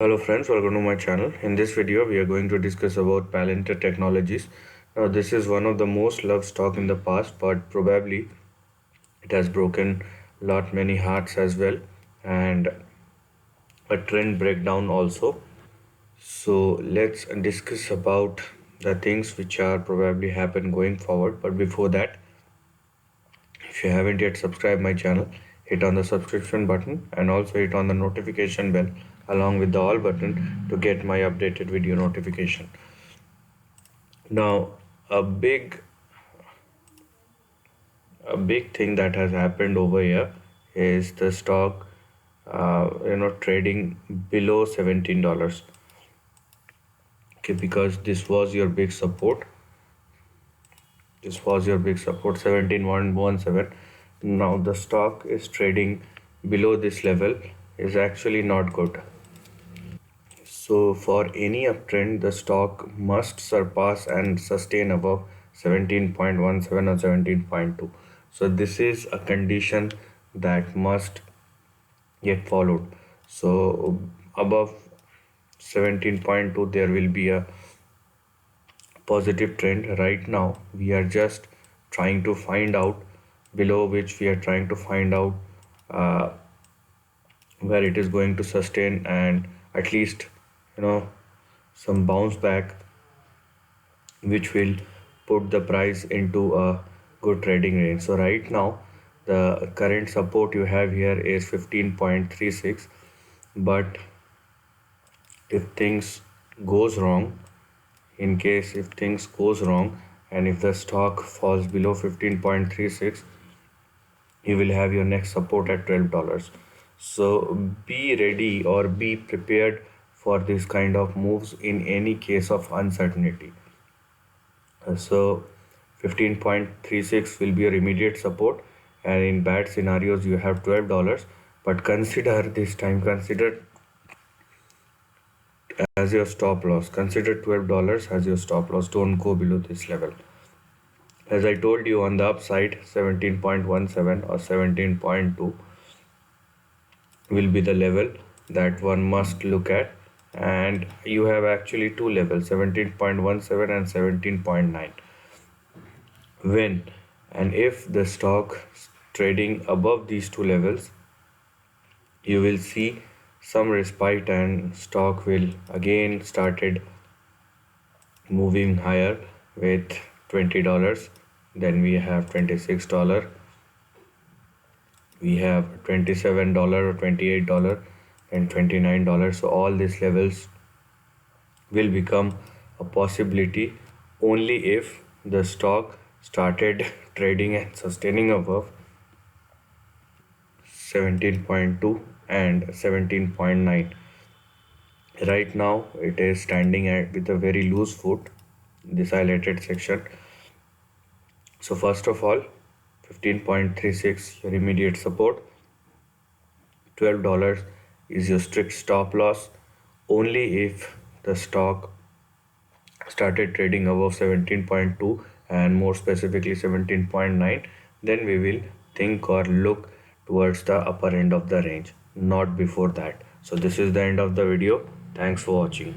Hello friends, welcome to my channel. In this video, we are going to discuss about Palantir Technologies. Now, this is one of the most loved stock in the past, but probably it has broken lot many hearts as well, and a trend breakdown also. So let's discuss about the things which are probably happen going forward. But before that, if you haven't yet subscribed my channel, hit on the subscription button and also hit on the notification bell along with the all button to get my updated video notification. Now, a big thing that has happened over here is the stock trading below $17. Okay, because this was your big support. This was your big support, 17.117. Now the stock is trading below this level is actually not good. So for any uptrend, the stock must surpass and sustain above 17.17 or 17.2. So this is a condition that must get followed. So above 17.2 there will be a positive trend. Right now we are just trying to find out below which we are trying to find out where it is going to sustain and at least some bounce back which will put the price into a good trading range. So right now the current support you have here is 15.36, but if things goes wrong, in case if things goes wrong and if the stock falls below 15.36, you will have your next support at $12. So be ready or be prepared for this kind of moves in any case of uncertainty. So 15.36 will be your immediate support, and in bad scenarios you have $12. But consider this time, consider as your stop loss. Consider $12 as your stop loss. Don't go below this level. As I told you, on the upside 17.17 or 17.2 will be the level that one must look at, and you have actually two levels, 17.17 and 17.9. When and if the stock trading above these two levels, you will see some respite and stock will again started moving higher with $20. Then we have $26, we have $27 or $28 and $29. So all these levels will become a possibility only if the stock started trading and sustaining above 17.2 and 17.9. Right now it is standing at with a very loose foot, this highlighted section. So first of all, 15.36 your immediate support, $12 is your strict stop loss. Only if the stock started trading above 17.2 and more specifically 17.9, then we will think or look towards the upper end of the range, not before that. So this is the end of the video. Thanks for watching.